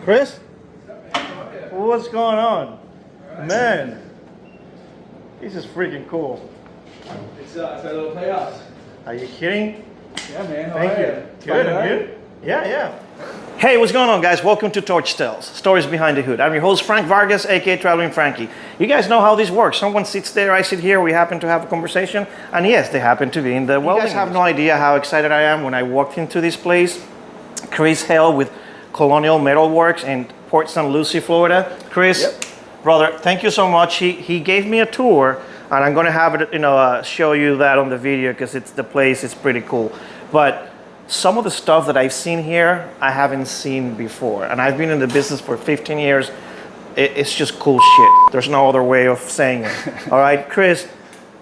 Chris? What's going on? Man, this is freaking cool. It's our little playhouse. Are you kidding? Yeah, man. Thank you. Good, and you? Yeah. Hey, what's going on, guys? Welcome to Torch Tales, Stories Behind the Hood. I'm your host, Frank Vargas, aka Traveling Frankie. You guys know how this works. Someone sits there, I sit here, we happen to have a conversation, and yes, they happen to be in the welding. You guys have no idea how excited I am when I walked into this place. Hale with Colonial Metalworks in Port St. Lucie, Florida. Chris, brother, thank you so much. He gave me a tour, and I'm going to have it, show you that on the video because the place is pretty cool. But some of the stuff that I've seen here, I haven't seen before. And I've been in the business for 15 years. It's just cool shit. There's no other way of saying it. All right, Chris,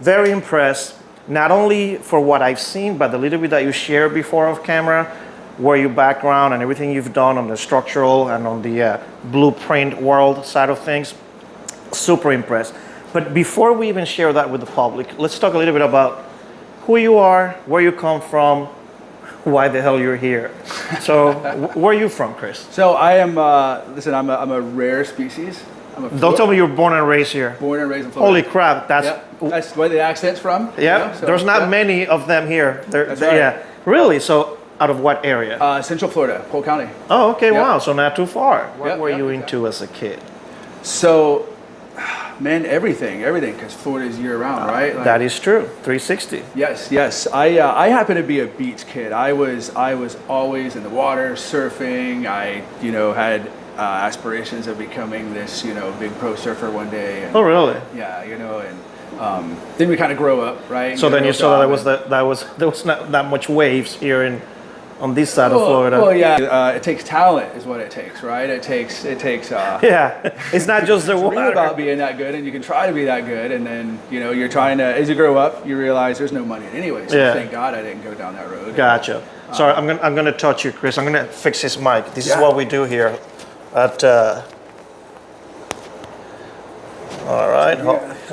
very impressed, not only for what I've seen, but the little bit that you shared before off camera, where your background and everything you've done on the structural and on the blueprint world side of things. Super impressed. But before we even share that with the public, let's talk a little bit about who you are, where you come from, why the hell you're here. So, where are you from, Chris? So I am, listen, I'm a rare species. Don't tell me you were born and raised here. Born and raised in Florida. Holy crap, that's where the accent's from. Yeah, so, there's not many of them here. That's right. Yeah, really? So, out of what area? Central Florida, Hale County. Oh, okay, wow, so not too far. What were you into as a kid? So, man, everything, because Florida is year-round, right? Like, that is true. 360. Yes. I happen to be a beach kid. I was always in the water, surfing. I, had aspirations of becoming this, big pro surfer one day. And, oh, really? Yeah, and then we kind of grow up, right? So then you saw that there was not that much waves here on this side of Florida. Well, yeah, it takes talent is what it takes, right? It takes. Yeah, it's not just the water. It's about being that good, and you can try to be that good, and then you're trying to. As you grow up, you realize there's no money anyway. So thank God I didn't go down that road. Gotcha. Sorry, I'm gonna touch you, Chris. I'm gonna fix his mic. This is what we do here at. All right.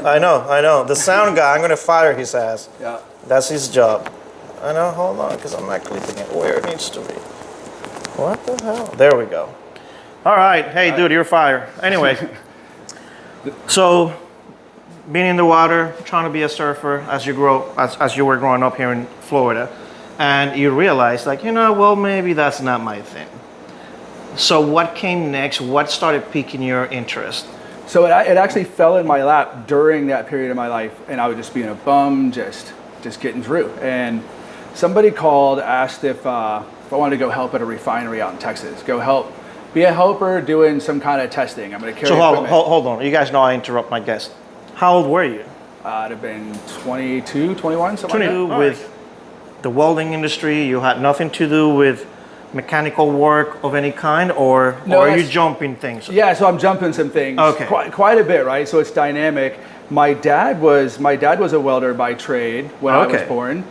I know. The sound guy. I'm gonna fire his ass. Yeah. That's his job. I know, hold on, because I'm not clipping it where it needs to be. What the hell? There we go. All right, hey, dude, you're fired. Anyway, so being in the water, trying to be a surfer as you were growing up here in Florida, and you realize, well, maybe that's not my thing. So what came next? What started piquing your interest? So it actually fell in my lap during that period of my life, and I was just being a bum, just getting through. And somebody called, asked if I wanted to go help at a refinery out in Texas. Be a helper doing some kind of testing. I'm going to carry equipment. Hold on. You guys know I interrupt my guest. How old were you? I'd have been 22, 21, something 22 like that. With the welding industry, you had nothing to do with mechanical work of any kind, or are you jumping things? Yeah, so I'm jumping some things. Okay. Quite a bit, right? So it's dynamic. My dad was a welder by trade when I was born.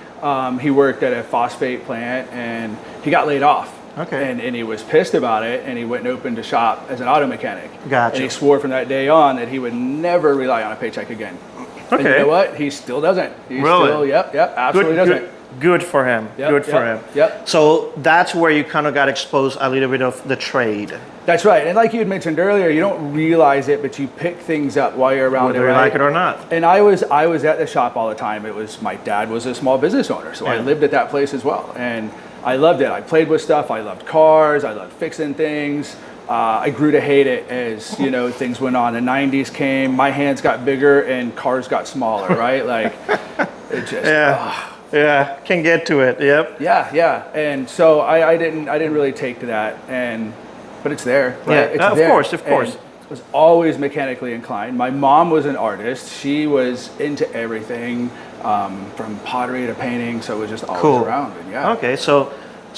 He worked at a phosphate plant and he got laid off. Okay. And he was pissed about it, and he went and opened a shop as an auto mechanic. Gotcha. And he swore from that day on that he would never rely on a paycheck again. Okay. And you know what? He still doesn't. Really? Absolutely doesn't. Good for him. Good for him. Yep. So that's where you kind of got exposed a little bit of the trade. That's right. And like you had mentioned earlier, you don't realize it, but you pick things up while you're around Whether you like it or not. And I was at the shop all the time. My dad was a small business owner, so I lived at that place as well. And I loved it. I played with stuff. I loved cars. I loved fixing things. I grew to hate it as, things went on. The 90s came, my hands got bigger and cars got smaller, right? Like, it just... Yeah, can get to it. Yep. Yeah. And so I didn't really take to that, but it's there. Right? Yeah, of course. And I was always mechanically inclined. My mom was an artist. She was into everything, from pottery to painting. So it was just always around. And Okay, so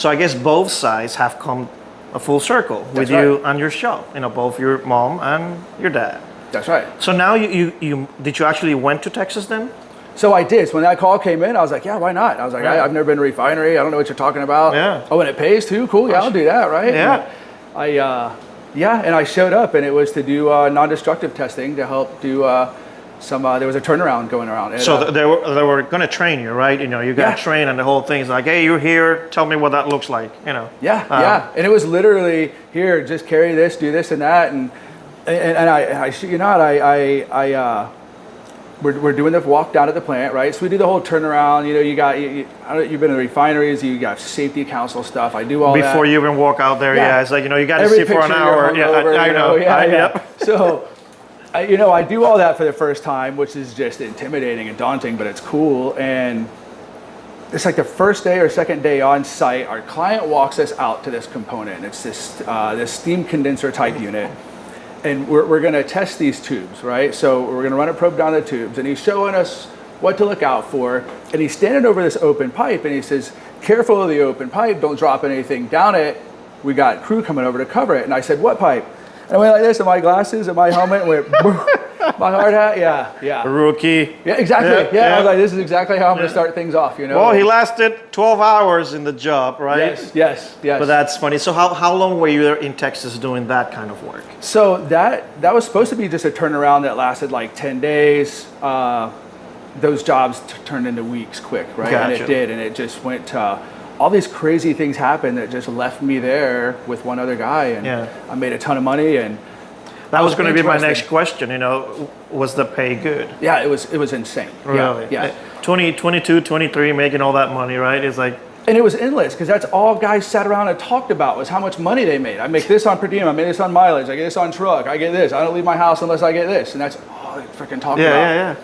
I guess both sides have come a full circle with you and your shop. Both your mom and your dad. That's right. So now did you actually went to Texas then? So I did. So when that call came in, I was like, yeah, why not? I was like, I've never been to a refinery. I don't know what you're talking about. Yeah. Oh, and it pays too? Cool. Yeah, I'll do that, right? Yeah. And I showed up, and it was to do non-destructive testing to help do there was a turnaround going around. And, So they were going to train you, right? You know, you got to train, and the whole thing's like, hey, you're here. Tell me what that looks like. You know. Yeah. And it was literally here, just carry this, do this and that, and I shit you not, we're doing the walk down at the plant, right? So we do the whole turnaround. You know, you've been in the refineries, you got safety council stuff. I do all that before you even walk out there. Yeah, it's like, you know, you got to sit for an hour. Yeah, I know. Yep. So. I do all that for the first time, which is just intimidating and daunting, but it's cool. And it's like the first day or second day on site, our client walks us out to this component. It's this steam condenser type unit. And we're going to test these tubes, right? So we're going to run a probe down the tubes, and he's showing us what to look out for. And he's standing over this open pipe, and he says, careful of the open pipe, don't drop anything down it. We got crew coming over to cover it. And I said, what pipe? And I went like this, and my glasses and my helmet went, my hard hat, yeah. Rookie. Yeah, exactly. Yeah. I was like, this is exactly how I'm going to start things off, you know? Well, he lasted 12 hours in the job, right? Yes. But that's funny. So how long were you there in Texas doing that kind of work? So that was supposed to be just a turnaround that lasted like 10 days. Those jobs turned into weeks quick, right? Gotcha. And it did, and it just went to... all these crazy things happened that just left me there with one other guy, and I made a ton of money. And that was going to be my next question. You know, was the pay good? Yeah, it was insane. Really? Yeah. 22, 23, making all that money, right? It's like, and it was endless because that's all guys sat around and talked about was how much money they made. I make this on per diem. I make this on mileage. I get this on truck. I get this. I don't leave my house unless I get this, and that's all they freaking talked about. Yeah.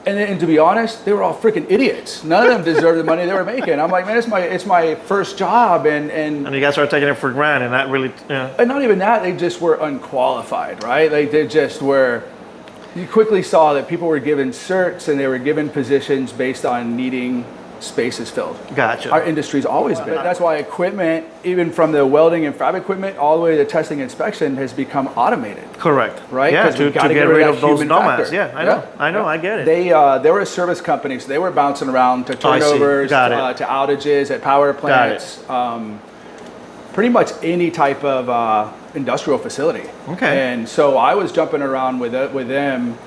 And to be honest, they were all freaking idiots. None of them deserved the money they were making. I'm like, man, it's my first job, and you guys started taking it for granted, and that really, And not even that, they just were unqualified, right? Like they just were. You quickly saw that people were given certs and they were given positions based on needing spaces filled. Gotcha. Our industry's always been. That's why equipment, even from the welding and fab equipment all the way to testing inspection, has become automated. Correct. Right? Yeah, to get rid of those nomads. Factor. Yeah, I know, I get it. They were a service company, so they were bouncing around to turnovers, to outages at power plants, pretty much any type of industrial facility. Okay. And so I was jumping around with them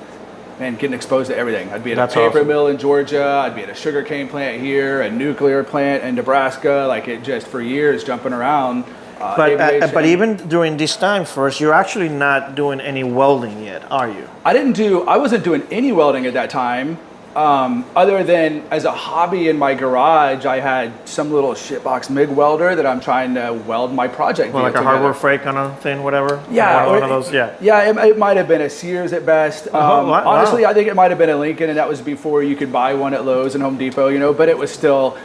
and getting exposed to everything. I'd be at a paper mill in Georgia. I'd be at a sugarcane plant here, a nuclear plant in Nebraska. Like it just for years jumping around. But even during this time first, you're actually not doing any welding yet, are you? I wasn't doing any welding at that time. Other than as a hobby in my garage, I had some little shitbox MIG welder that I'm trying to weld my project. Well, like a Harbor Freight kind of thing, whatever. Yeah, one of those. Yeah. Yeah, it might have been a Sears at best. Honestly, I think it might have been a Lincoln, and that was before you could buy one at Lowe's and Home Depot. You know, but it was still.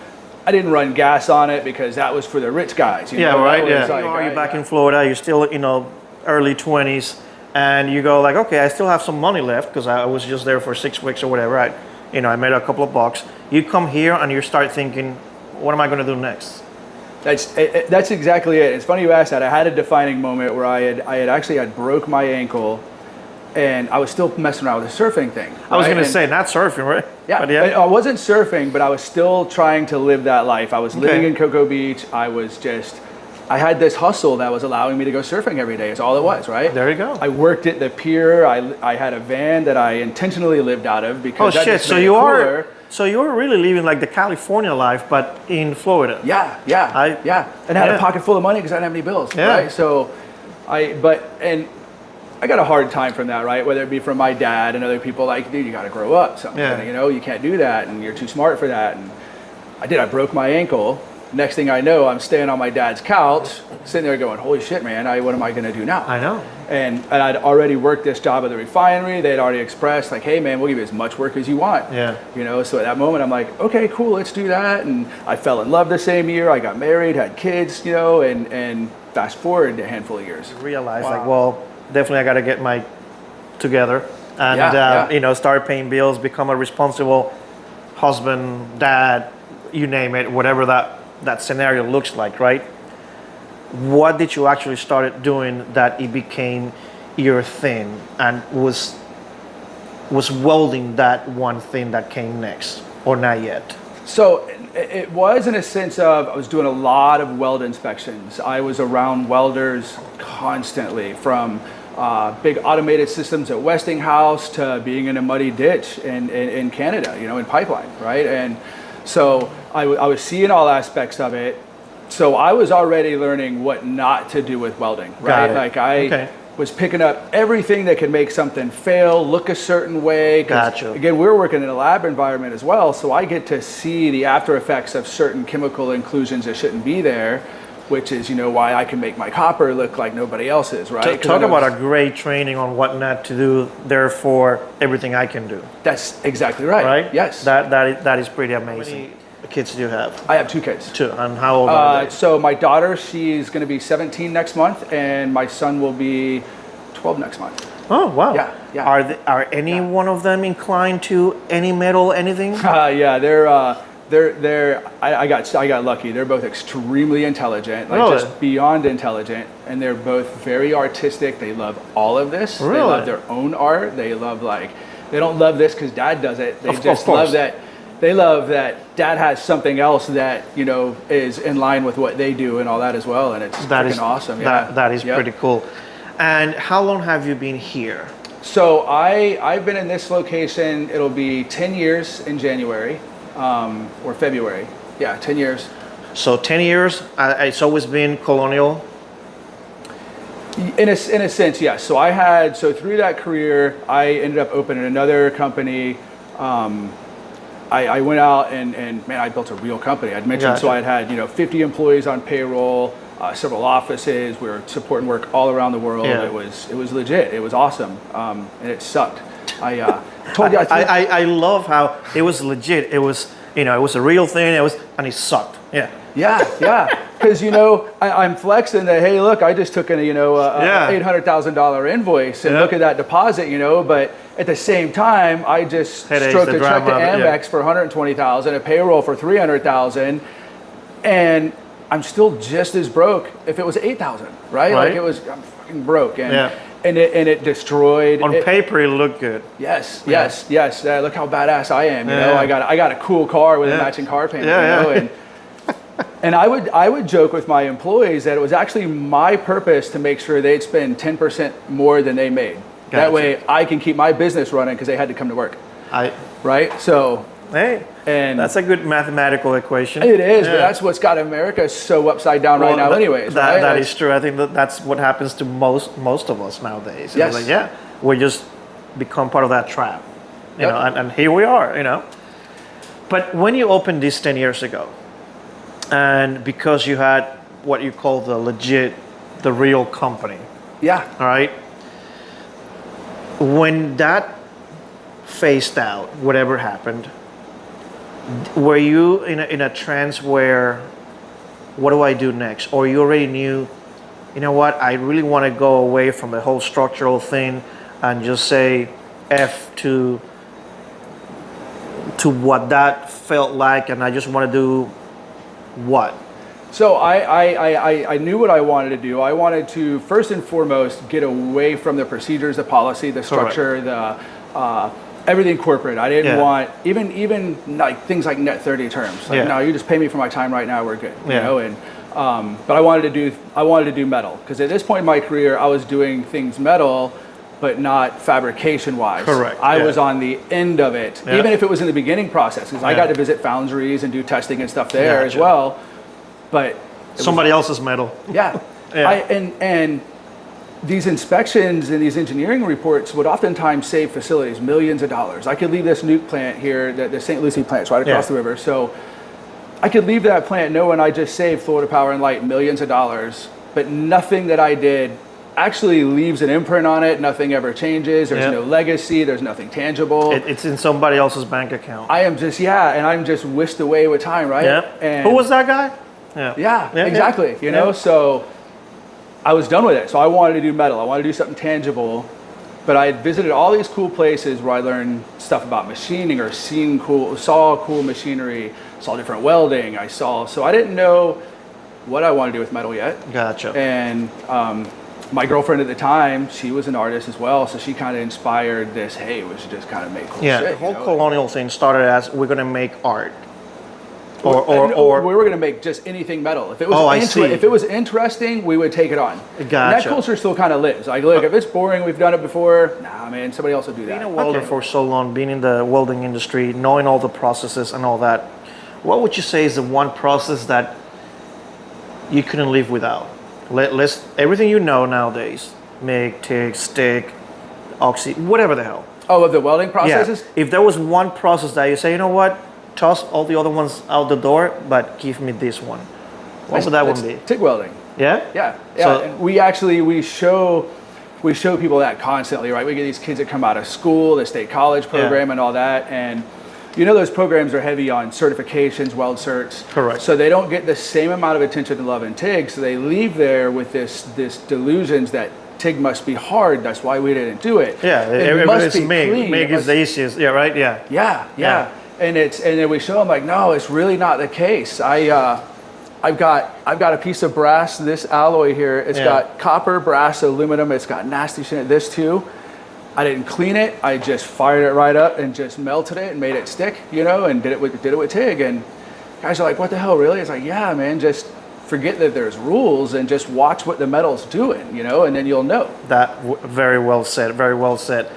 I didn't run gas on it because that was for the rich guys. You know? Right. Yeah. Like, you're back in Florida. You're still, early 20s, and you go like, okay, I still have some money left because I was just there for 6 weeks or whatever. I made a couple of bucks. You come here and you start thinking, what am I going to do next? That's exactly it. It's funny you asked that. I had a defining moment where I had broke my ankle, and I was still messing around with the surfing thing. Right? I was going to say, not surfing, right? Yeah, I wasn't surfing, but I was still trying to live that life. I was living in Cocoa Beach. I had this hustle that was allowing me to go surfing every day. It's all it was, right? There you go. I worked at the pier. I had a van that I intentionally lived out of because that just made it cooler. So you were really living like the California life, but in Florida. Yeah. And I had a pocket full of money because I didn't have any bills, right? So I got a hard time from that, right? Whether it be from my dad and other people like, dude, you got to grow up. You can't do that, and you're too smart for that. And I broke my ankle. Next thing I know, I'm staying on my dad's couch, sitting there going, holy shit, man, what am I going to do now? I know. And I'd already worked this job at the refinery. They had already expressed like, hey, man, we'll give you as much work as you want. Yeah. So at that moment, I'm like, okay, cool, let's do that. And I fell in love the same year. I got married, had kids, and fast forward a handful of years. Realized definitely I got to get my together and, start paying bills, become a responsible husband, dad, you name it, whatever that scenario looks like, right? What did you actually start doing that it became your thing and was welding that one thing that came next, or not yet? So it was in a sense of I was doing a lot of weld inspections. I was around welders constantly from big automated systems at Westinghouse to being in a muddy ditch in Canada, in pipeline, right? And so I was seeing all aspects of it. So I was already learning what not to do with welding, right? Like I was picking up everything that could make something fail, look a certain way. Gotcha. Again, we're working in a lab environment as well, so I get to see the after effects of certain chemical inclusions that shouldn't be there, which is, why I can make my copper look like nobody else's, right? Talk about a great training on what not to do, therefore everything I can do. That's exactly right. Right? Yes. That is pretty amazing. How many kids do you have? I have 2 kids. 2. And how old are they? So my daughter, she's going to be 17 next month, and my son will be 12 next month. Oh wow! Yeah. Are any one of them inclined to any metal, anything? Yeah, I got lucky. They're both extremely intelligent, just beyond intelligent, and they're both very artistic. They love all of this. Really? They love their own art. They love they don't love this because dad does it. They just love that. They love that dad has something else that is in line with what they do and all that as well, and it's freaking awesome. Yeah, that is pretty cool. And how long have you been here? So I've been in this location. It'll be 10 years in January or February. Yeah, 10 years. So 10 years. It's always been Colonial. In a sense, yes. So through that career, I ended up opening another company. I went out and man, I built a real company. I'd mentioned, so I had 50 employees on payroll, several offices. We were supporting work all around the world. Yeah. It was legit. It was awesome, and it sucked. I told you. I love how it was legit. It was it was a real thing. And it sucked. Yeah. Yeah. Because I'm flexing that. Hey, look, I just took in a $800,000 invoice, and look at that deposit. But at the same time, I just stroked a check to Amex for $120,000, a payroll for $300,000, and I'm still just as broke if it was $8,000, right? Like I'm fucking broke, and it destroyed. On paper, it looked good. Yes. Look how badass I am. I got a cool car with a matching car payment. And I would joke with my employees that it was actually my purpose to make sure they'd spend 10% more than they made. Gotcha. That way I can keep my business running because they had to come to work. Right? So and that's a good mathematical equation. It is, but that's what's got America so upside down right now anyways. That is true. I think that's what happens to most of us nowadays. Yes. We just become part of that trap. And here we are, But when you opened this 10 years ago, and because you had what you call the real company. Yeah. All right. When that phased out, whatever happened, were you in a trance where, what do I do next? Or you already knew, what, I really want to go away from the whole structural thing and just say F to what that felt like, and I just want to do what? So I knew what I wanted to do. I wanted to first and foremost get away from the procedures, the policy, the structure, everything corporate. I didn't want even like things like net 30 terms. No, you just pay me for my time right now. We're good. And but I wanted to do metal because at this point in my career I was doing things metal, but not fabrication wise. Correct. I was on the end of it, even if it was in the beginning process, because I got to visit foundries and do testing and stuff there as well. But somebody else's metal. Yeah. And these inspections and these engineering reports would oftentimes save facilities millions of dollars. I could leave this nuke plant here, the St. Lucie plant's right across the river. So I could leave that plant knowing I just saved Florida Power and Light millions of dollars, but nothing that I did actually leaves an imprint on it. Nothing ever changes. There's no legacy. There's nothing tangible. It's in somebody else's bank account. I am just, and I'm just whisked away with time, right? And who was that guy? Exactly. So I was done with it. So I wanted to do metal. I wanted to do something tangible. But I had visited all these cool places where I learned stuff about machining or saw cool machinery, saw different welding. So I didn't know what I wanted to do with metal yet. Gotcha. And my girlfriend at the time, she was an artist as well, so she kind of inspired this, hey, we should just kind of make cool shit. The whole Colonial thing started as, we're going to make art. Or we were going to make just anything metal. If it was if it was interesting, we would take it on. Gotcha. And that culture still kind of lives. Like, look, if it's boring, we've done it before. Nah, man, somebody else will do that. Being a welder for so long, being in the welding industry, knowing all the processes and all that, what would you say is the one process that you couldn't live without? Let's everything you know nowadays, MIG, TIG, stick, oxy, whatever the hell. Oh, of the welding processes? Yeah. If there was one process that you say, you know what, toss all the other ones out the door, but give me this one. What would that one be? TIG welding. Yeah? Yeah. So, and we show people that constantly, right? We get these kids that come out of school, the state college program and all that, and you know those programs are heavy on certifications, weld certs. Correct. So they don't get the same amount of attention to love and TIG, so they leave there with this delusions that TIG must be hard, that's why we didn't do it. Yeah, it must be MIG. clean. MIG is the easiest. Yeah, right? Yeah. Yeah. And then we show them like, no, it's really not the case. I've got a piece of brass, this alloy here. It's got copper, brass, aluminum. It's got nasty shit. This too. I didn't clean it. I just fired it right up and just melted it and made it stick, and did it with TIG. And guys are like, what the hell, really? It's like, yeah, man, just forget that there's rules and just watch what the metal's doing, and then you'll know. Very well said. Very well said.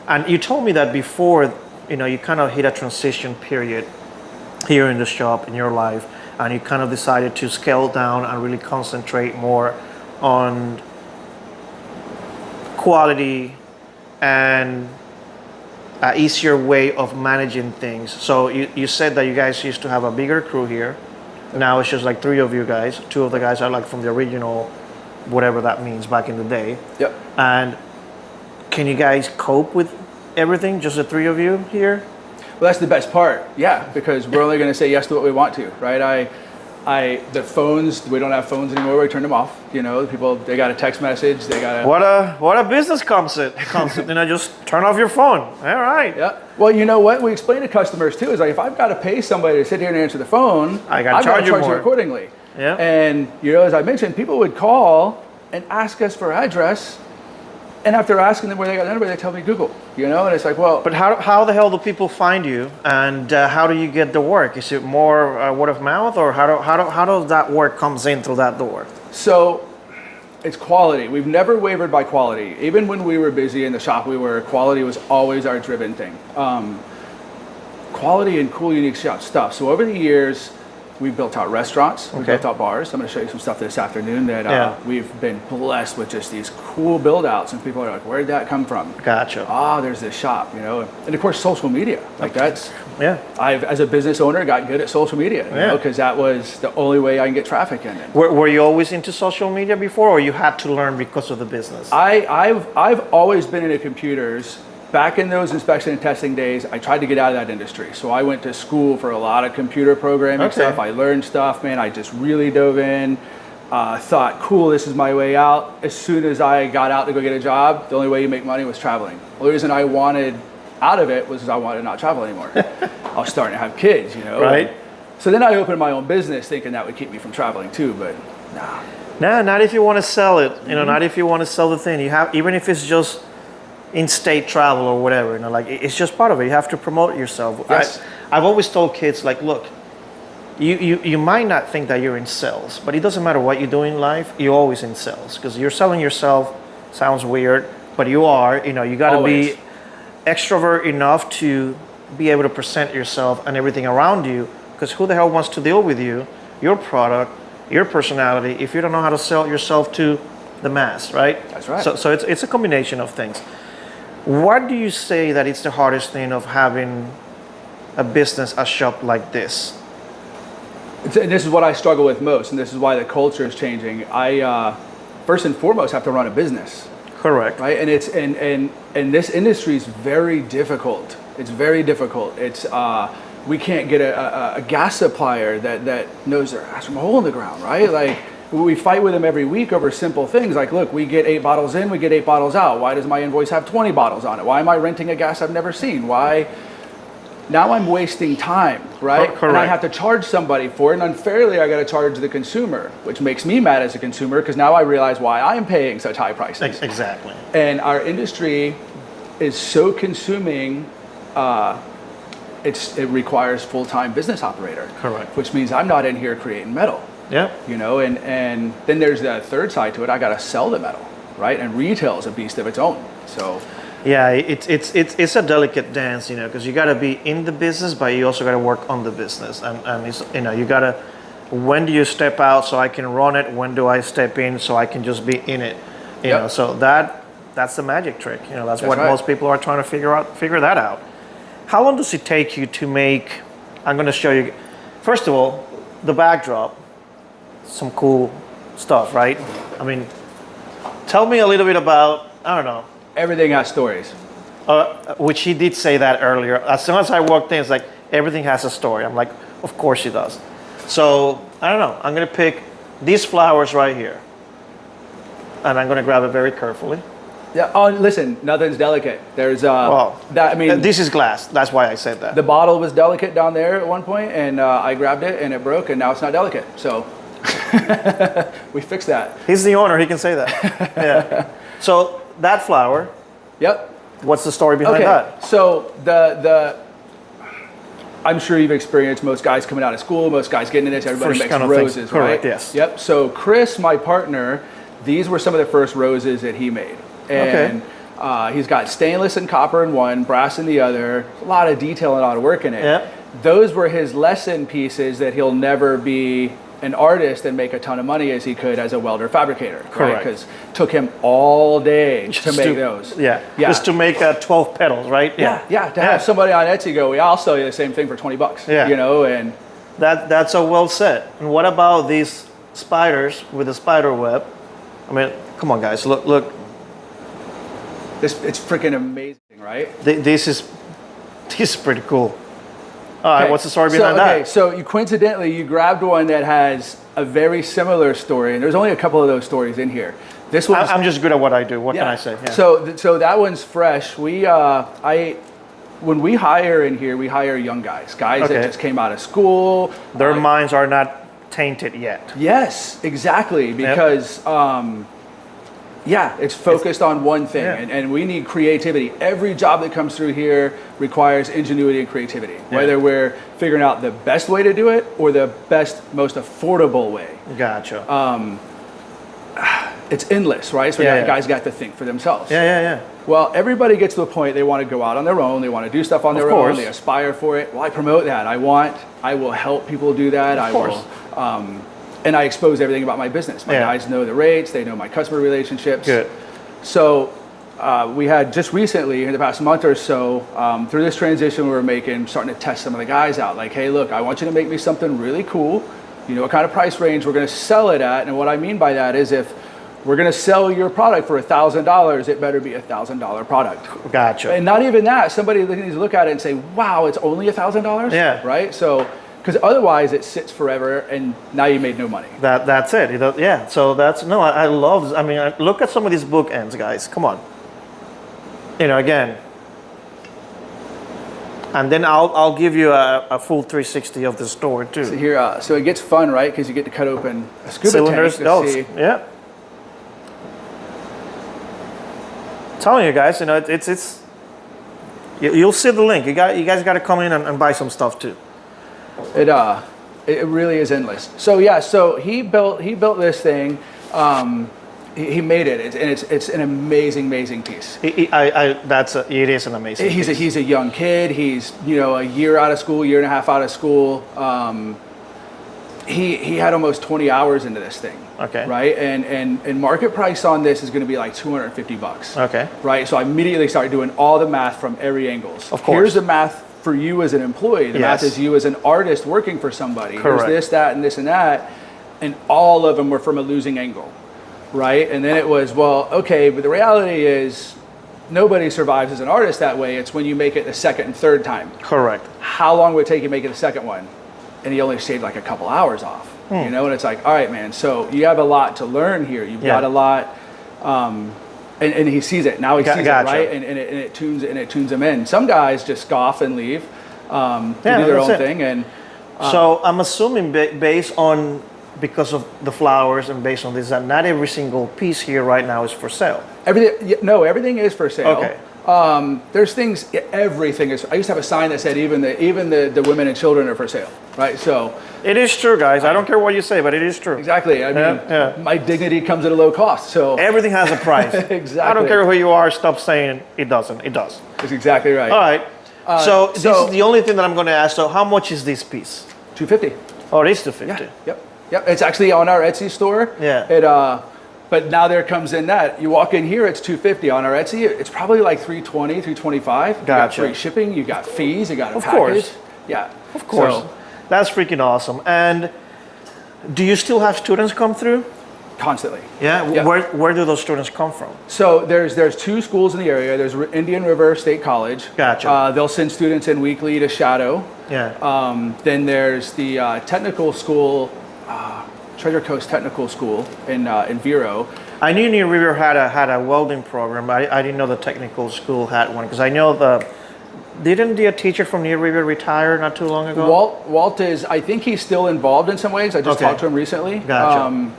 And you told me that before, you kind of hit a transition period here in the shop in your life, and you kind of decided to scale down and really concentrate more on quality and an easier way of managing things. So you said that you guys used to have a bigger crew here. Now it's just like 3 of you guys. 2 of the guys are like from the original, whatever that means back in the day. Yep. And can you guys cope with everything, just the 3 of you here? Well, that's the best part. Yeah, because we're only going to say yes to what we want to, right? The phones, we don't have phones anymore. We turned them off. People, they got a text message. They got a... What a business concept. Just turn off your phone. All right. Yeah. Well, you know what? We explain to customers too, is like, if I've got to pay somebody to sit here and answer the phone, I've got to charge you accordingly. Yeah. And, as I mentioned, people would call and ask us for address. And after asking them where they got the number, they tell me Google, and it's like, well. But how the hell do people find you, and how do you get the work? Is it more word of mouth, or how does that work comes in through that door? So it's quality. We've never wavered by quality. Even when we were busy in the shop, quality was always our driven thing. Quality and cool, unique stuff. So over the years, we've built out restaurants, we've built out bars. I'm going to show you some stuff this afternoon that we've been blessed with, just these cool build outs, and people are like, where did that come from? Gotcha. There's this shop, and of course social media. Like that's, I've, as a business owner, got good at social media, because that was the only way I can get traffic in it. Were you always into social media before, or you had to learn because of the business? I've always been into computers. Back in those inspection and testing days, I tried to get out of that industry. So I went to school for a lot of computer programming stuff. I learned stuff, man. I just really dove in, thought, cool, this is my way out. As soon as I got out to go get a job, the only way you make money was traveling. The only reason I wanted out of it was because I wanted to not travel anymore. I was starting to have kids, Right. So then I opened my own business thinking that would keep me from traveling too, but nah. Nah, not if you want to sell it. Not if you want to sell the thing. You have, even if it's just in-state travel or whatever, it's just part of it. You have to promote yourself. Yes. I've always told kids, like, look, you might not think that you're in sales, but it doesn't matter what you do in life, you're always in sales, because you're selling yourself. Sounds weird, but you are. You got to be extrovert enough to be able to present yourself and everything around you, because who the hell wants to deal with you, your product, your personality, if you don't know how to sell yourself to the mass, right? That's right. So it's a combination of things. What do you say that it's the hardest thing of having a business, a shop like this? And this is what I struggle with most, and this is why the culture is changing. I first and foremost have to run a business. Correct. Right, and this industry is very difficult. It's very difficult. It's we can't get a gas supplier that knows their ass from a hole in the ground, right? Like, we fight with them every week over simple things like, look, we get 8 bottles in, we get 8 bottles out. Why does my invoice have 20 bottles on it? Why am I renting a gas I've never seen? Why? Now I'm wasting time, right? Correct. And I have to charge somebody for it, and unfairly I got to charge the consumer, which makes me mad as a consumer, because now I realize why I'm paying such high prices. Exactly. And our industry is so consuming it requires full-time business operator. Correct. Which means I'm not in here creating metal. Yeah. You know, and then there's that third side to it. I got to sell the metal, right? And retail is a beast of its own. So. Yeah, it's a delicate dance, you know, because you got to be in the business, but you also got to work on the business, and it's, you know, you got to. When do you step out so I can run it? When do I step in so I can just be in it? You know, so that's the magic trick. You know, that's what right. most people are trying to figure that out. How long does it take you to make? I'm going to show you. First of all, the backdrop, some cool stuff, right? I mean, tell me a little bit about, I don't know. Everything has stories. Which he did say that earlier. As soon as I walked in, it's like, everything has a story. I'm like, of course he does. So, I don't know. I'm going to pick these flowers right here. And I'm going to grab it very carefully. Yeah. Oh, listen, nothing's delicate. There's this is glass. That's why I said that. The bottle was delicate down there at one point, and I grabbed it, and it broke, and now it's not delicate. So we fixed that. He's the owner. He can say that. Yeah. So that flower. Yep. What's the story behind that? So I'm sure you've experienced most guys coming out of school, most guys getting into this, everybody makes roses, right? Correct, yes. Yep. So Chris, my partner, these were some of the first roses that he made. And he's got stainless and copper in one, brass in the other, a lot of detail and a lot of work in it. Yep. Those were his lesson pieces that he'll never be an artist and make a ton of money as he could as a welder fabricator. Correct. Because it took him all day to make those. Yeah. Just to make 12 petals, right? Yeah. To have somebody on Etsy go, I'll sell you the same thing for $20. Yeah. You know, and that's a well said. And what about these spiders with the spider web? I mean, come on, guys, look. It's freaking amazing, right? This is pretty cool. All right, what's the story behind that? Okay, so you grabbed one that has a very similar story, and there's only a couple of those stories in here. This one, I'm just good at what I do. What can I say? Yeah. So that one's fresh. When we hire in here, we hire young guys that just came out of school. Their minds are not tainted yet. Yes, exactly, because it's focused on one thing, and we need creativity. Every job that comes through here requires ingenuity and creativity, whether we're figuring out the best way to do it or the best, most affordable way. Gotcha. It's endless, right? So guys got to think for themselves. Yeah. Well, everybody gets to the point they want to go out on their own. They want to do stuff on their own. They aspire for it. Well, I promote that. I will help people do that. Of course. And I expose everything about my business. My guys know the rates. They know my customer relationships. Good. So we had just recently, in the past month or so, through this transition we were making, starting to test some of the guys out. Like, hey, look, I want you to make me something really cool. You know what kind of price range we're going to sell it at. And what I mean by that is if we're going to sell your product for $1,000, it better be a $1,000 product. Gotcha. And not even that. Somebody needs to look at it and say, wow, it's only $1,000? Yeah. Right? So, because otherwise it sits forever and now you made no money. That's it. Yeah. So I love, look at some of these bookends, guys. Come on. You know, again. And then I'll give you a full 360 of the store too. So here, so it gets fun, right? Because you get to cut open a scuba cylinders, tank to see. Yeah. I'm telling you guys, you know, it's you'll see the link. You guys got to come in and buy some stuff too. It really is endless. So so he built this thing. He made it, and it's an amazing piece. It is an amazing. He's a young kid. He's a year out of school, year and a half out of school. He had almost 20 hours into this thing. Okay. Right, and market price on this is going to be like $250. Okay. Right, so I immediately started doing all the math from every angle. Of course. Here's the math for you as an employee. The math is you as an artist working for somebody. Correct. Here's this, that, and this and that, and all of them were from a losing angle. Right, and then it was, well, okay, but the reality is nobody survives as an artist that way. It's when you make it the second and third time. Correct. How long would it take you to make it the second one? And he only shaved like a couple hours off. And it's like, all right, man, so you have a lot to learn here. You've got a lot, and he sees it. Now he sees it, right? And it tunes him in. Some guys just scoff and leave to do their own thing. And so I'm assuming based on, because of the flowers and based on this, that not every single piece here right now is for sale. Everything is for sale. Okay. There's things, everything is. I used to have a sign that said even the women and children are for sale, right? So it is true, guys. I don't care what you say, but it is true. exactly. I mean, my dignity comes at a low cost. So everything has a price. Exactly. I don't care who you are. Stop saying it doesn't. It does. That's exactly right. All right. So this is the only thing that I'm going to ask. So how much is this piece? $250. Oh, it is $250. Yeah. Yep. It's actually on our Etsy store. Yeah. But now there comes in that you walk in here, it's $250 on our Etsy. It's probably like $320, $325. You got free shipping. You got fees. You got a package. Course. Yeah. Of course. So, that's freaking awesome. And do you still have students come through? Constantly. Yeah. Yeah. Where do those students come from? So there's 2 schools in the area. There's Indian River State College. Gotcha. They'll send students in weekly to shadow. Yeah. Then there's the technical school, Treasure Coast Technical School in Vero. I knew New River had a welding program. I didn't know the technical school had one because I know didn't the teacher from New River retire not too long ago? Walt is, I think he's still involved in some ways. I just talked to him recently. Gotcha.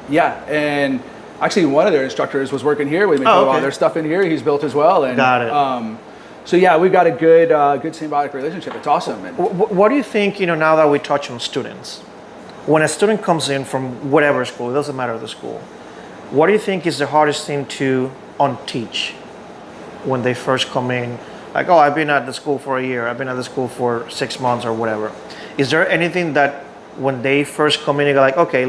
Yeah, and actually one of their instructors was working here with me. All their stuff in here he's built as well. And, got it. So yeah, we've got a good symbiotic relationship. It's awesome. And what do you think, now that we touch on students, when a student comes in from whatever school, it doesn't matter the school, what do you think is the hardest thing to unteach when they first come in? Like, oh, I've been at the school for a year, I've been at the school for 6 months or whatever. Is there anything that when they first come in, you go like, okay,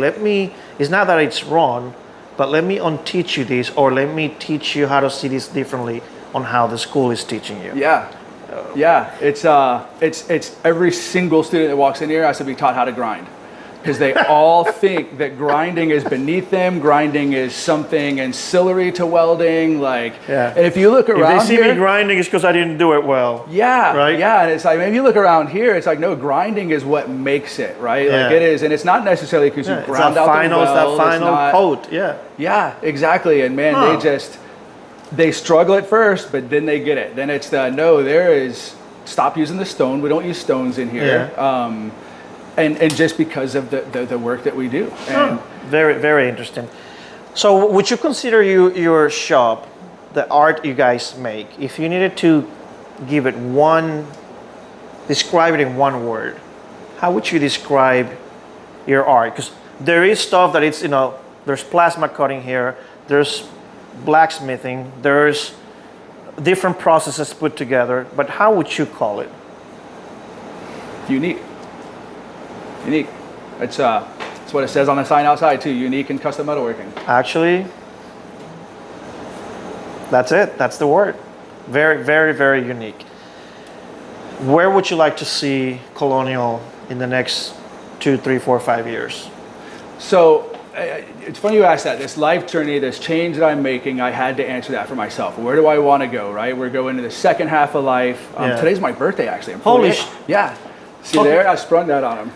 it's not that it's wrong, but let me unteach you this, or let me teach you how to see this differently on how the school is teaching you? Yeah. It's every single student that walks in here has to be taught how to grind. Because they all think that grinding is beneath them. Grinding is something ancillary to welding. And if you look around, if they see me grinding, it's because I didn't do it well. Yeah, right. Yeah, and it's like if you look around here, it's like no, grinding is what makes it, right? Yeah. Like it is, and it's not necessarily because you ground out the weld. It's that final coat. Yeah. Yeah, exactly. And man, they struggle at first, but then they get it. Then it's stop using the stone. We don't use stones in here. Yeah. And just because of the work that we do. And very, very interesting. So would you consider your shop, the art you guys make, if you needed to describe it in one word, how would you describe your art? Because there is stuff that it's, there's plasma cutting here, there's blacksmithing, there's different processes put together, but how would you call it? Unique. It's what it says on the sign outside too. Unique and custom metalworking. Actually, that's it. That's the word. Very, very, very unique. Where would you like to see Colonial in the next 2, 3, 4, 5 years? So it's funny you asked that. This life journey, this change that I'm making, I had to answer that for myself. Where do I want to go? Right? We're going into the second half of life. Today's my birthday, actually. I'm 48. Yeah. See there? I sprung that on him.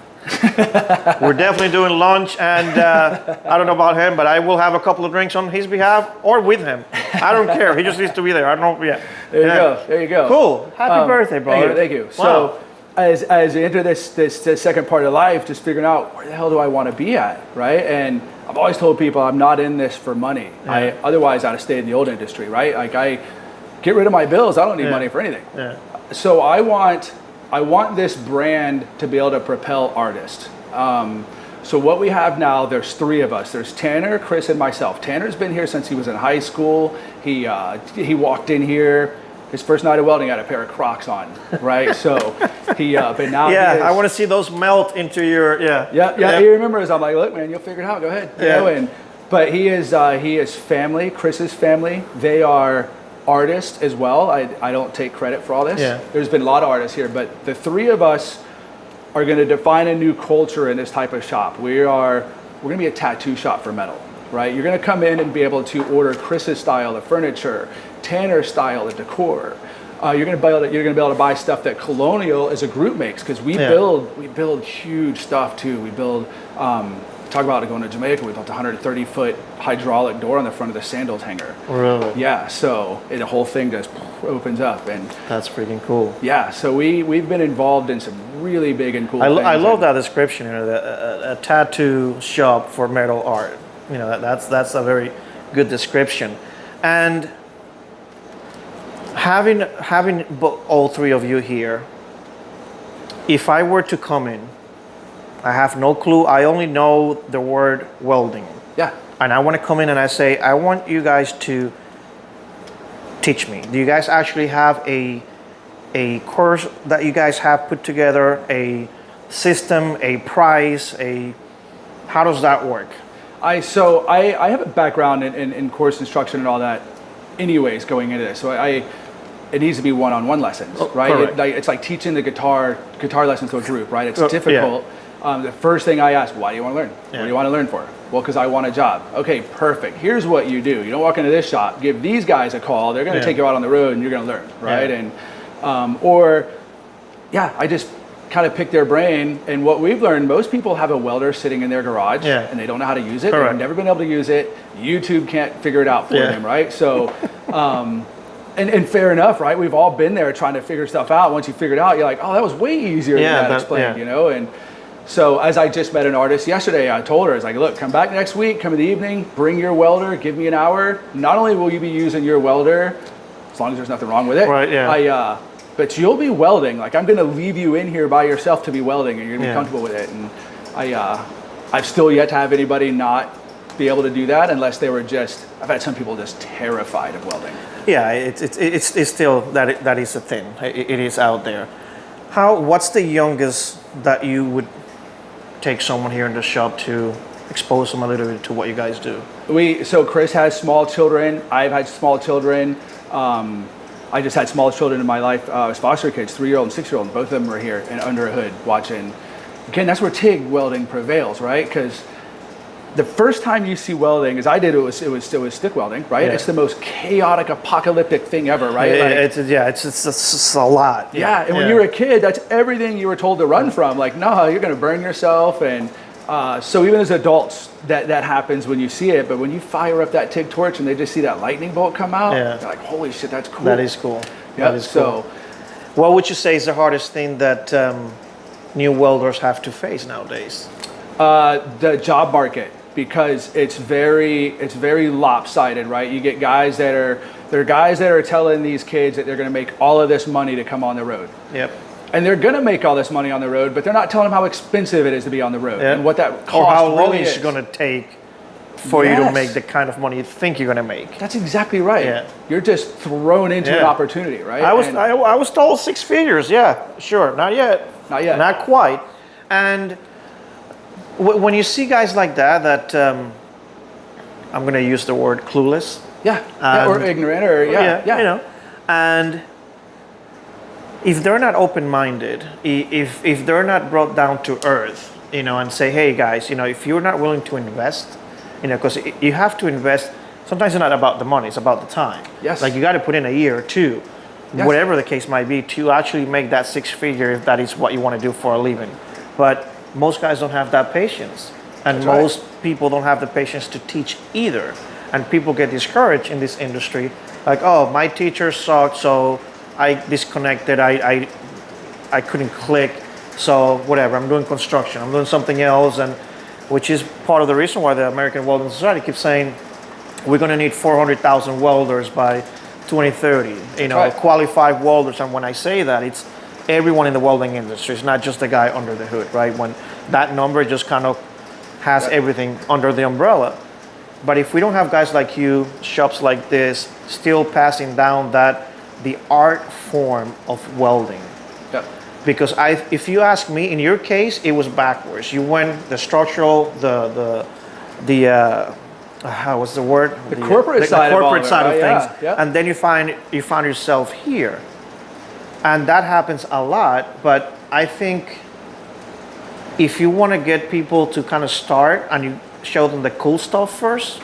We're definitely doing lunch, and I don't know about him, but I will have a couple of drinks on his behalf or with him. I don't care. He just needs to be there. I don't know. Yeah. There you go. Cool. Happy birthday, bro. Thank you. Wow. So as we enter this second part of life, just figuring out where the hell do I want to be at, right? And I've always told people I'm not in this for money. Yeah. Otherwise I'd have stayed in the old industry, right? Like I get rid of my bills. I don't need money for anything. Yeah. So I want this brand to be able to propel artists. So what we have now, there's 3 of us. There's Tanner, Chris, and myself. Tanner's been here since he was in high school. He walked in here. His first night of welding had a pair of Crocs on, right? So but now I want to see those melt into your Yeah. He remembers. I'm like, look, man, you'll figure it out. Go ahead. But he is family. Chris's family. They are artists as well. I don't take credit for all this. Yeah. There's been a lot of artists here, but the 3 of us are going to define a new culture in this type of shop. We're going to be a tattoo shop for metal, right? You're going to come in and be able to order Chris's style of furniture, Tanner's style of decor. You're going to be able to buy stuff that Colonial as a group makes, because we build huge stuff too. We build. Talk about it going to Jamaica. We built a 130-foot hydraulic door on the front of the sandals hanger. Really? Yeah. So the whole thing just opens up, and that's freaking cool. Yeah. So we've been involved in some really big and cool things. I love that description. A tattoo shop for metal art. That's a very good description. And Having all three of you here, if I were to come in, I have no clue. I only know the word welding. Yeah. And I want to come in and I say, I want you guys to teach me. Do you guys actually have a course that you guys have put together, a system, a price, how does that work? I have a background in course instruction and all that anyways going into this. So it needs to be one-on-one lessons, right? It's like teaching the guitar lessons to a group, right? It's difficult. Yeah. The first thing I ask, why do you want to learn? Yeah. What do you want to learn for? Well, because I want a job. Okay, perfect. Here's what you do. You don't walk into this shop, give these guys a call. They're going to take you out on the road and you're going to learn, right? Yeah. I just kind of pick their brain. And what we've learned, most people have a welder sitting in their garage and they don't know how to use it. Correct. They've never been able to use it. YouTube can't figure it out for them, right? So, and fair enough, right? We've all been there trying to figure stuff out. Once you figure it out, you're like, oh, that was way easier than that explained, you know? And so as I just met an artist yesterday, I told her, I was like, look, come back next week, come in the evening, bring your welder, give me an hour. Not only will you be using your welder, as long as there's nothing wrong with it, but you'll be welding. Like, I'm going to leave you in here by yourself to be welding, and you're going to be comfortable with it. And I've still yet to have anybody not be able to do that unless they were just, I've had some people just terrified of welding. Yeah, it's still, that is a thing. It is out there. What's the youngest that you would take someone here in the shop to expose them a little bit to what you guys do? So Chris has small children. I've had small children. I just had small children in my life. I was foster kids, 3-year-old and 6-year-old. Both of them were here and under a hood watching. Again, that's where TIG welding prevails, right? Because the first time you see welding, as I did, it was stick welding, right? Yeah. It's the most chaotic, apocalyptic thing ever, right? It's a lot. Yeah, and when you were a kid, that's everything you were told to run from. Like, no, you're going to burn yourself. And so even as adults, that happens when you see it. But when you fire up that TIG torch and they just see that lightning bolt come out, they're like, holy shit, that's cool. That is cool. Yeah, that is cool. What would you say is the hardest thing that new welders have to face nowadays? The job market. Because it's very lopsided, right? You get guys that are telling these kids that they're going to make all of this money to come on the road. Yep. And they're going to make all this money on the road, but they're not telling them how expensive it is to be on the road and what that cost or how long really it's going to take for you to make the kind of money you think you're going to make. That's exactly right. Yeah. You're just thrown into an opportunity, right? I was told 6 figures. Yeah, sure. Not yet. Not quite. And when you see guys like that, I'm going to use the word clueless. Or ignorant, or you know, and if they're not open-minded, if they're not brought down to earth, you know, and say, hey guys, you know, if you're not willing to invest, you know, because you have to invest. Sometimes it's not about the money; it's about the time. Yes. Like you got to put in a year or two, whatever the case might be, to actually make that 6-figure if that is what you want to do for a living. But most guys don't have that patience, and most people don't have the patience to teach either. And people get discouraged in this industry, like, oh, my teacher sucked, so I disconnected, I couldn't click, so whatever, I'm doing construction, I'm doing something else, and which is part of the reason why the American Welding Society keeps saying we're going to need 400,000 welders by 2030, you know, qualified welders. And when I say that, it's everyone in the welding industry. It's not just the guy under the hood, right? When that number just kind of has everything under the umbrella. But if we don't have guys like you, shops like this, still passing down the art form of welding. Because if you ask me, in your case, it was backwards. You went the structural, what's the word? The corporate side of things, and then you found yourself here. And that happens a lot, but I think if you want to get people to kind of start and you show them the cool stuff first,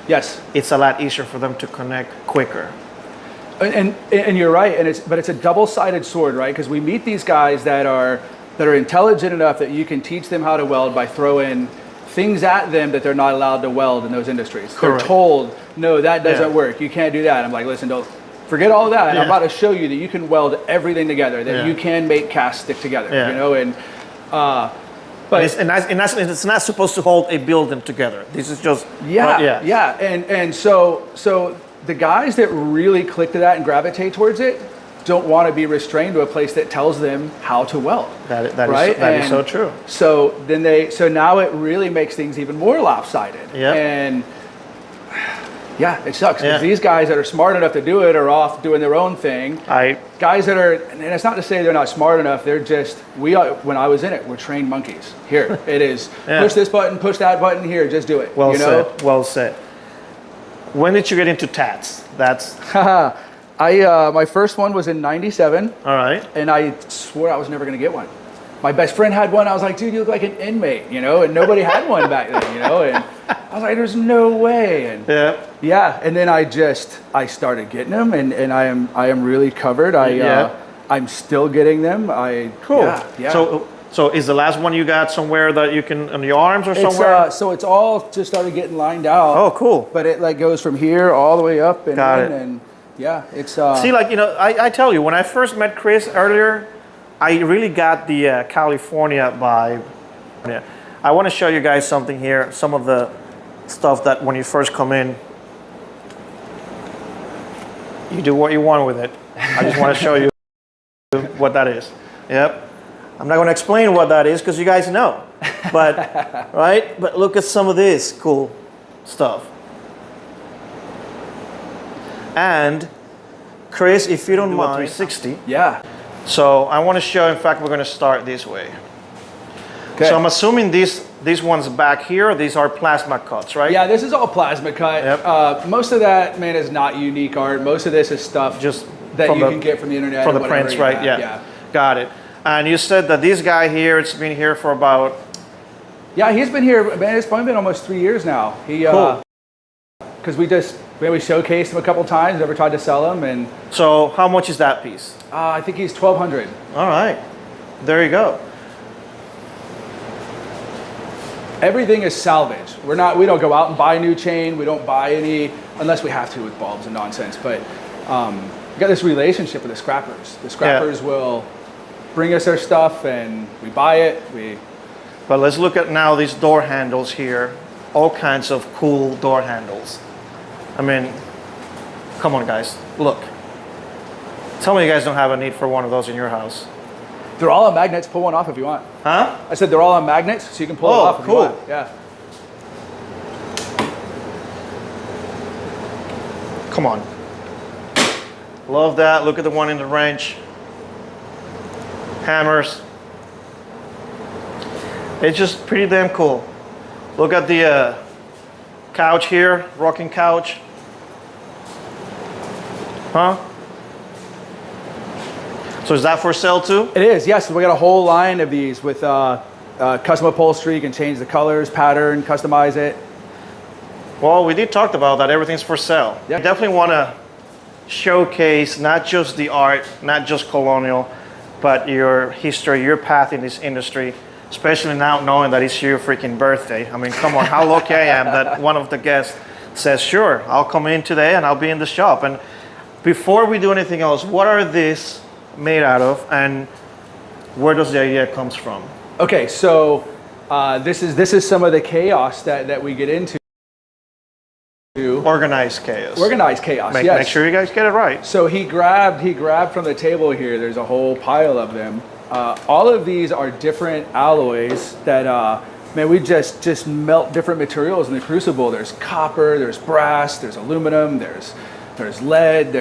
it's a lot easier for them to connect quicker. And you're right, but it's a double-sided sword, right? Because we meet these guys that are intelligent enough that you can teach them how to weld by throwing things at them that they're not allowed to weld in those industries. Correct. They're told, no, that doesn't work. You can't do that. I'm like, listen, don't. Forget all that. I'm about to show you that you can weld everything together, that you can make casts stick together, you know, and but it's not supposed to hold a building together. This is just and so the guys that really click to that and gravitate towards it don't want to be restrained to a place that tells them how to weld. That is so true. So now it really makes things even more lopsided. Yeah. And yeah, it sucks because Yeah. these guys that are smart enough to do it are off doing their own thing. Guys that are, and it's not to say they're not smart enough. They're just when I was in it, we're trained monkeys. Here it is. Yeah. Push this button, push that button. Here, just do it. Well you know? said. Well said. When did you get into tats? That's my first one was in '97. all right. And I swore I was never going to get one. My best friend had one. I was like, dude, you look like an inmate, you know? And nobody had one back then, you know? And I was like, there's no way. And yeah. And then I started getting them, and I am really covered. I'm still getting them. Cool. Yeah. So is the last one you got somewhere that you can on your arms or somewhere? So it's all just started getting lined out. Oh, cool. But it like goes from here all the way up and Got in, it. and yeah, it's See, like, you know, I tell you, when I first met Chris earlier, I really got the California vibe. Yeah. I want to show you guys something here. Some of the stuff that when you first come in, you do what you want with it. I just want to show you what that is. Yep. I'm not going to explain what that is because you guys know. But, right? But look at some of this cool stuff. And Chris, if you don't mind, 360. Yeah. So I want to show, in fact, we're going to start this way. Okay. So I'm assuming these ones back here, these are plasma cuts, right? Yeah, this is all plasma cut. Yep. Most of that, man, is not unique art. Most of this is stuff Just that you can get from the internet. From or the whatever, prints, right? Yeah. Got it. And you said that this guy here, it's been here for about... Yeah, he's been here, man, it's probably been almost 3 years now. Cool. Because we showcased him a couple times, never tried to sell him, and... So how much is that piece? I think he's $1,200. All right. There you go. Everything is salvage. We don't go out and buy a new chain. We don't buy any, unless we have to with bulbs and nonsense. But we got this relationship with the scrappers. The scrappers will bring us their stuff and we buy it. But let's look at now these door handles here. All kinds of cool door handles. I mean, come on guys, look. Tell me you guys don't have a need for one of those in your house. They're all on magnets. Pull one off if you want. Huh? I said they're all on magnets, so you can pull it off if you want. Yeah. Come on. Love that. Look at the one in the wrench. Hammers. It's just pretty damn cool. Look at the couch here, rocking couch. Huh? So is that for sale too? It is, yes. We got a whole line of these with custom upholstery. You can change the colors, pattern, customize it. Well, we did talk about that. Everything's for sale. Yeah. You definitely want to showcase not just the art, not just Colonial, but your history, your path in this industry, especially now knowing that it's your freaking birthday. I mean, come on, how lucky I am that one of the guests says, sure, I'll come in today and I'll be in the shop. And before we do anything else, what are these made out of and where does the idea comes from? Okay, so this is some of the chaos that we get into. Organized chaos. Organized chaos, yes. Make sure you guys get it right. So he grabbed from the table here, there's a whole pile of them. All of these are different alloys that, man, we just melt different materials in the crucible. There's copper, there's brass, there's aluminum, there's lead,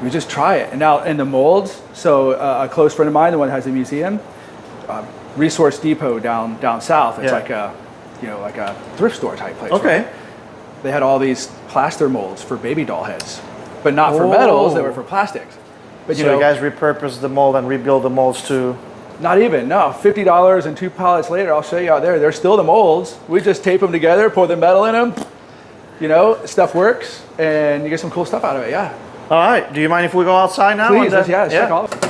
we just try it. And now in the molds, so a close friend of mine, the one that has a museum, Resource Depot down south. It's like a thrift store type place. Okay. Right? They had all these plaster molds for baby doll heads, but not for metals. They were for plastics. But so you guys repurpose the mold and rebuild the molds too? Not even. No, $50 and 2 pallets later. I'll show you out there. They're still the molds. We just tape them together, pour the metal in them. You know, stuff works, and you get some cool stuff out of it. Yeah. All right. Do you mind if we go outside now? Please. Let's check all of it.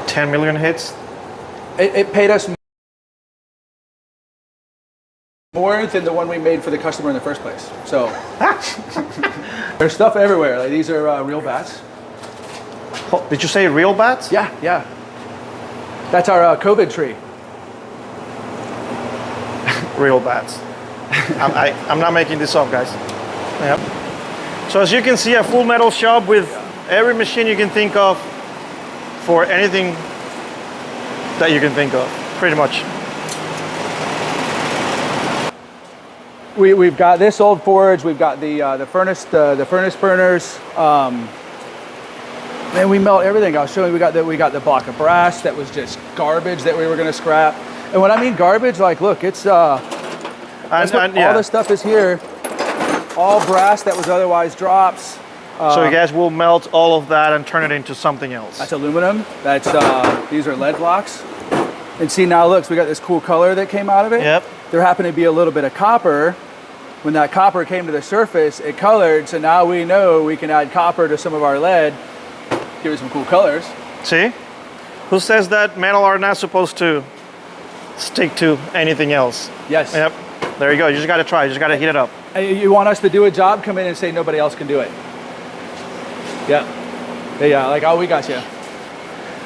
10 million hits. It paid us more than the one we made for the customer in the first place. So there's stuff everywhere. Like these are real bats. Oh, did you say real bats? Yeah. That's our COVID tree. Real bats. I'm not making this up, guys. Yep. So as you can see, a full metal shop with every machine you can think of for anything that you can think of, pretty much. We've got this old forge. We've got the furnace burners. Man, we melt everything. I'll show you. We got the block of brass that was just garbage that we were going to scrap. And when I mean garbage, like, look, it's all the stuff is here. All brass that was otherwise drops. So you guys will melt all of that and turn it into something else. That's aluminum. That's these are lead blocks. And see, now look, so we got this cool color that came out of it. Yep. There happened to be a little bit of copper. When that copper came to the surface, it colored. So now we know we can add copper to some of our lead. Give it some cool colors. See? Who says that metal are not supposed to stick to anything else? Yes. Yep. There you go. You just got to try. You just got to heat it up. You want us to do a job, come in and say nobody else can do it. Yeah. Yeah, like, oh, we got you.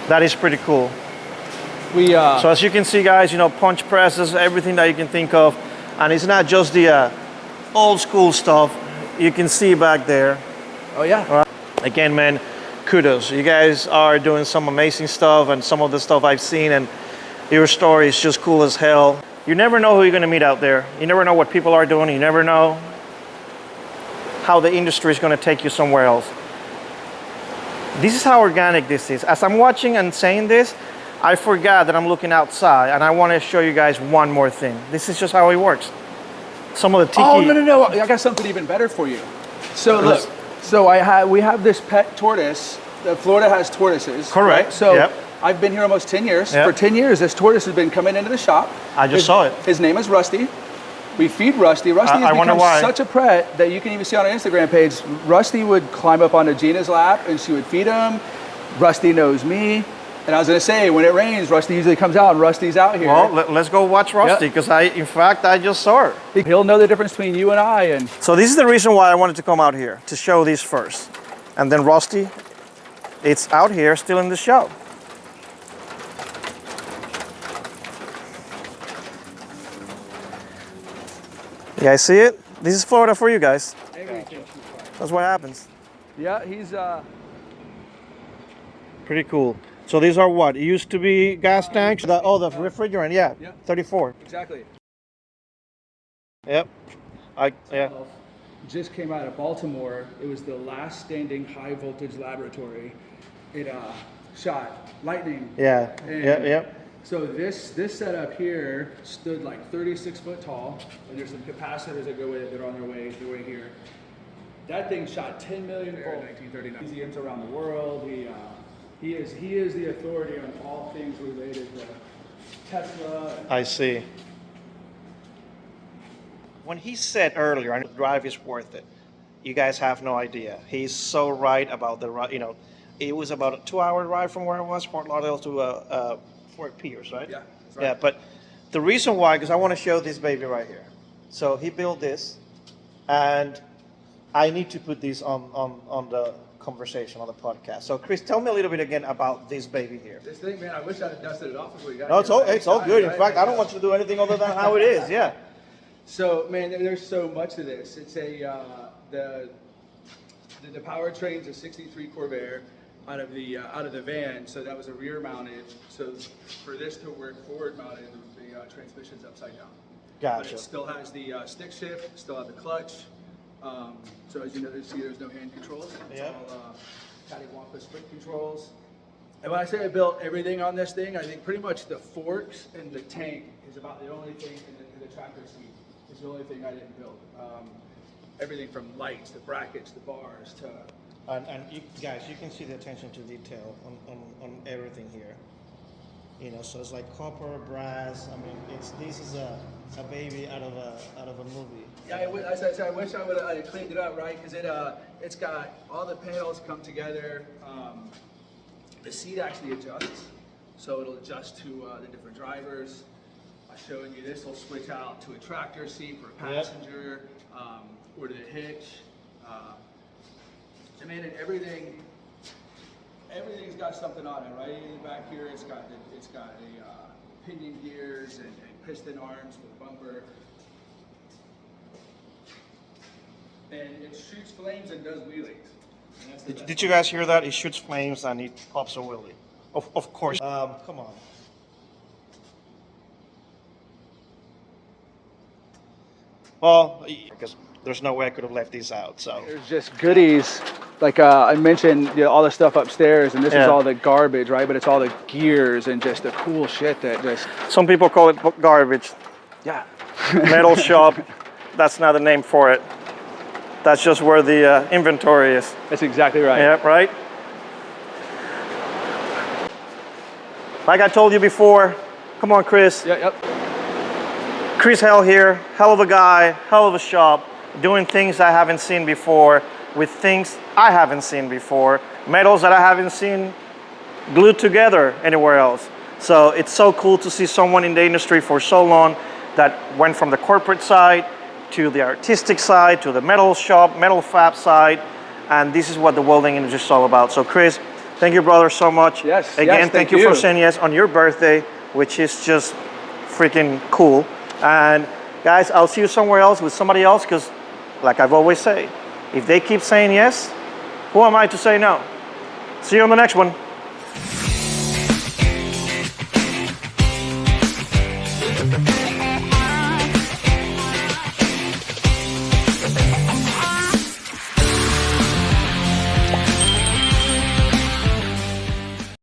That is pretty cool. So as you can see, guys, you know, punch presses, everything that you can think of. And it's not just the old school stuff. You can see back there. Oh, yeah. Again, man, kudos. You guys are doing some amazing stuff, and some of the stuff I've seen, and your story is just cool as hell. You never know who you're going to meet out there. You never know what people are doing. You never know how the industry is going to take you somewhere else. This is how organic this is. As I'm watching and saying this, I forgot that I'm looking outside, and I want to show you guys one more thing. This is just how it works. Some of the tiki... Oh, no. I got something even better for you. So look, we have this pet tortoise. Florida has tortoises. Correct. Right? So I've been here almost 10 years. Yep. For 10 years, this tortoise has been coming into the shop. I just saw it. His name is Rusty. We feed Rusty. Rusty has become such a pet that you can even see on our Instagram page. Rusty would climb up onto Gina's lap and she would feed him. Rusty knows me. And I was going to say, when it rains, Rusty usually comes out, and Rusty's out here. Well, let's go watch Rusty, because in fact, I just saw her. He'll know the difference between you and I. And so this is the reason why I wanted to come out here, to show these first. And then Rusty, it's out here still in the show. You guys see it? This is Florida for you guys. That's what happens. Yeah, he's pretty cool. So these are what? It used to be gas tanks. The refrigerant, yeah. 34. Exactly. Yep. Just came out of Baltimore. It was the last standing high voltage laboratory. It shot lightning. Yeah. Yep. So this setup here stood like 36 foot tall, and there's some capacitors that go with it that are on their way here. That thing shot 10 million volt in 1939. Museums around the world. He is the authority on all things related to Tesla. I see. When he said earlier, the drive is worth it, you guys have no idea. He's so right about it was about a 2-hour drive from where I was, Fort Lauderdale to Fort Pierce, right? Yeah, that's right. Yeah, but the reason why, because I want to show this baby right here. So he built this, and I need to put this on the conversation on the podcast. So Chris, tell me a little bit again about this baby here. This thing, man, I wish I had dusted it off before you got here. No, it's all good. In fact, I don't want you to do anything other than how it is. Yeah. So, man, there's so much to this. It's the powertrain's a '63 Corvair out of the van. So that was a rear mounted. So for this to work forward mounted, the transmission's upside down. Gotcha. But it still has the stick shift, still have the clutch. So as you know, there's no hand controls. It's all cattywampus foot controls. And when I say I built everything on this thing, I think pretty much the forks and the tank is about the only thing in the tractor seat. It's the only thing I didn't build. Everything from lights, the brackets, the bars, to... And you guys, you can see the attention to detail on everything here. You know, so it's like copper, brass. I mean, this is a baby out of a movie. Yeah, I wish I would have cleaned it up, right? Because it's got all the panels come together. The seat actually adjusts, so it'll adjust to the different drivers. I'm showing you this will switch out to a tractor seat for a passenger, or to the hitch. I mean, and everything's got something on it, right? Back here, it's got a pinion gears and piston arms for the bumper. and it shoots flames and does wheelies. Did you guys hear that? He shoots flames and he pops a wheelie. Of course. Come on. Well, because there's no way I could have left these out. So There's just goodies. Like I mentioned, all the stuff upstairs, and this is all the garbage, right? But it's all the gears and just the cool shit that just... Some people call it garbage. Yeah. Metal shop, that's not the name for it. That's just where the inventory is. That's exactly right. Yeah, right? Like I told you before, come on, Chris. Yep. Chris Hale here, hell of a guy, hell of a shop, doing things I haven't seen before, with things I haven't seen before, metals that I haven't seen glued together anywhere else. So it's so cool to see someone in the industry for so long that went from the corporate side to the artistic side, to the metal shop, metal fab side, and this is what the welding industry is all about. So Chris, thank you, brother, so much. Yes. Again, thank you for saying yes on your birthday, which is just freaking cool. And guys, I'll see you somewhere else with somebody else, because like I've always said, if they keep saying yes, who am I to say no? See you on the next one.